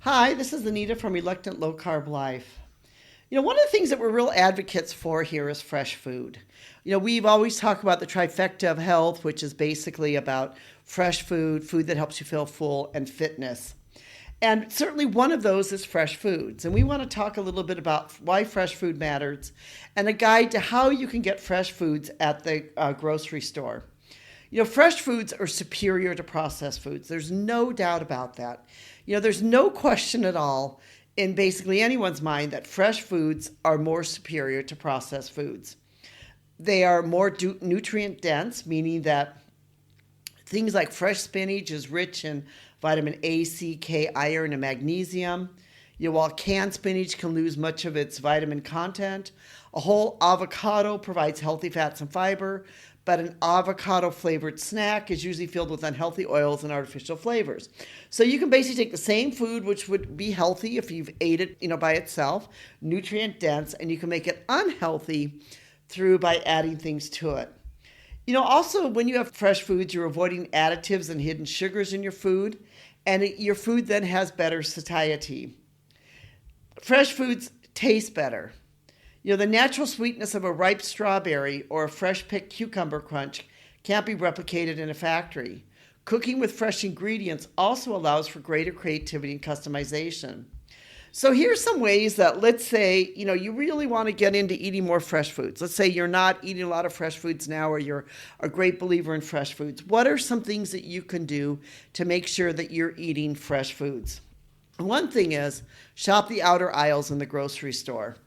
Hi, this is Anita from Reluctant Low-Carb Life. One of the things that we're real advocates for here is fresh food. We've always talked about the trifecta of health, which is basically about fresh food, food that helps you feel full, and fitness. And certainly one of those is fresh foods. And we want to talk a little bit about why fresh food matters and a guide to how you can get fresh foods at the grocery store. Fresh foods are superior to processed foods. There's no doubt about that. There's no question at all in basically anyone's mind that fresh foods are more superior to processed foods. They are more nutrient dense, meaning that things like fresh spinach is rich in vitamin A, C, K, iron, and magnesium. While canned spinach can lose much of its vitamin content, a whole avocado provides healthy fats and fiber, but an avocado-flavored snack is usually filled with unhealthy oils and artificial flavors. So you can basically take the same food, which would be healthy if you've ate it, by itself, nutrient-dense, and you can make it unhealthy by adding things to it. Also, when you have fresh foods, you're avoiding additives and hidden sugars in your food, and your food then has better satiety. Fresh foods taste better. The natural sweetness of a ripe strawberry or a fresh picked cucumber crunch can't be replicated in a factory. Cooking with fresh ingredients also allows for greater creativity and customization. So here's some ways that, let's say, you really want to get into eating more fresh foods. Let's say you're not eating a lot of fresh foods now, or you're a great believer in fresh foods. What are some things that you can do to make sure that you're eating fresh foods? One thing is shop the outer aisles in the grocery store.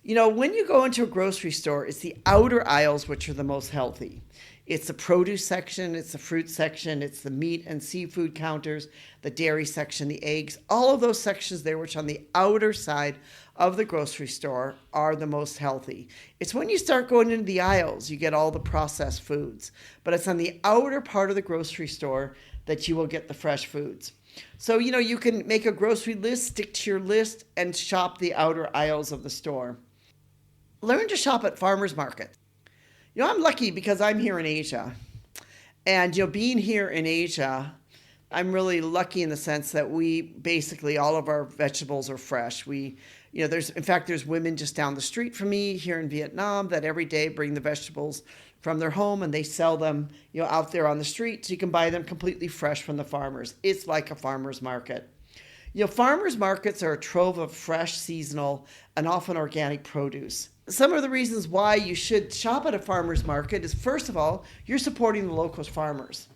When you go into a grocery store, it's the outer aisles which are the most healthy. It's the produce section, it's the fruit section, it's the meat and seafood counters, the dairy section, the eggs, all of those sections there, which on the outer side of the grocery store are the most healthy. It's when you start going into the aisles, you get all the processed foods. But it's on the outer part of the grocery store that you will get the fresh foods. So, you can make a grocery list, stick to your list, and shop the outer aisles of the store. Learn to shop at farmers markets. I'm lucky because I'm here in Asia. And, being here in Asia, I'm really lucky in the sense that we basically, all of our vegetables are fresh. There's women just down the street from me here in Vietnam that every day bring the vegetables from their home and they sell them, out there on the street. So you can buy them completely fresh from the farmers. It's like a farmer's market. Farmers markets are a trove of fresh, seasonal, and often organic produce. Some of the reasons why you should shop at a farmer's market is, first of all, you're supporting the local farmers,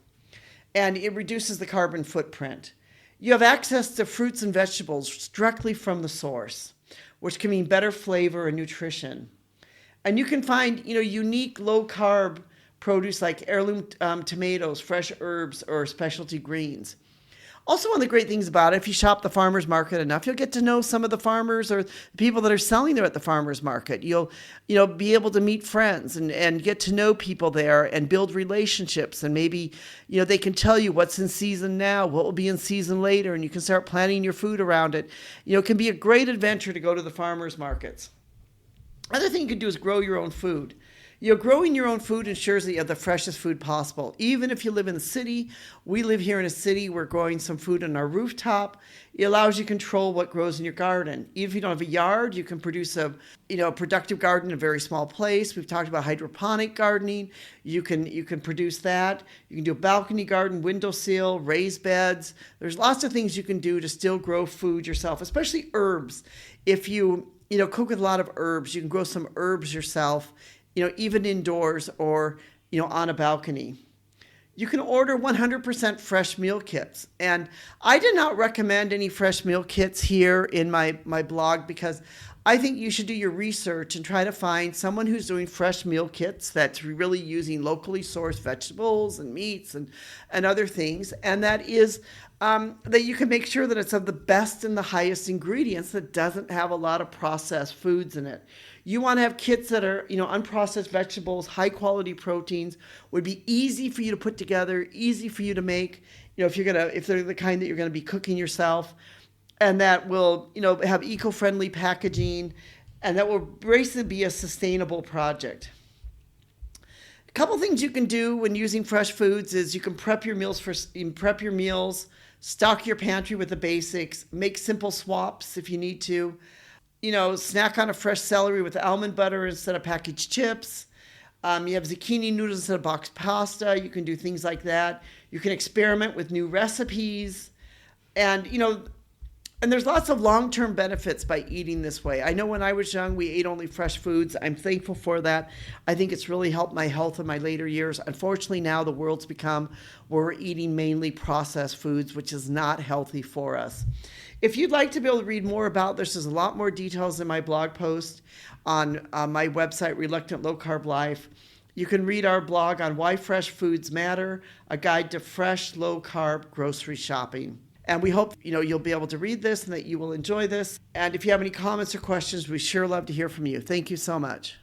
and it reduces the carbon footprint. You have access to fruits and vegetables directly from the source, which can mean better flavor and nutrition. And you can find, unique low-carb produce like heirloom tomatoes, fresh herbs, or specialty greens. Also, one of the great things about it, if you shop the farmer's market enough, you'll get to know some of the farmers or the people that are selling there at the farmer's market. You'll be able to meet friends and get to know people there and build relationships. And maybe, they can tell you what's in season now, what will be in season later, and you can start planning your food around it. It can be a great adventure to go to the farmer's markets. Other thing you can do is grow your own food. Growing your own food ensures that you have the freshest food possible. Even if you live in the city, we live here in a city, we're growing some food on our rooftop. It allows you to control what grows in your garden. Even if you don't have a yard, you can produce a productive garden in a very small place. We've talked about hydroponic gardening. You can produce that. You can do a balcony garden, windowsill, raised beds. There's lots of things you can do to still grow food yourself, especially herbs. If you cook with a lot of herbs, you can grow some herbs yourself, even indoors or, on a balcony. You can order 100% fresh meal kits. And I did not recommend any fresh meal kits here in my blog because I think you should do your research and try to find someone who's doing fresh meal kits that's really using locally sourced vegetables and meats and other things. And that is that you can make sure that it's of the best and the highest ingredients that doesn't have a lot of processed foods in it. You want to have kits that are, unprocessed vegetables, high quality proteins, would be easy for you to put together, easy for you to make, if they're the kind that you're going to be cooking yourself, and that will, have eco-friendly packaging, and that will basically be a sustainable project. A couple things you can do when using fresh foods is you can prep your meals stock your pantry with the basics, make simple swaps if you need to. Snack on a fresh celery with almond butter instead of packaged chips. You have zucchini noodles instead of boxed pasta. You can do things like that. You can experiment with new recipes. And, and there's lots of long-term benefits by eating this way. I know when I was young, we ate only fresh foods. I'm thankful for that. I think it's really helped my health in my later years. Unfortunately, now the world's become where we're eating mainly processed foods, which is not healthy for us. If you'd like to be able to read more about this, there's a lot more details in my blog post on my website, Reluctant Low-Carb Life. You can read our blog on Why Fresh Foods Matter, a guide to fresh, low-carb grocery shopping. And we hope, you'll be able to read this and that you will enjoy this. And if you have any comments or questions, we sure love to hear from you. Thank you so much.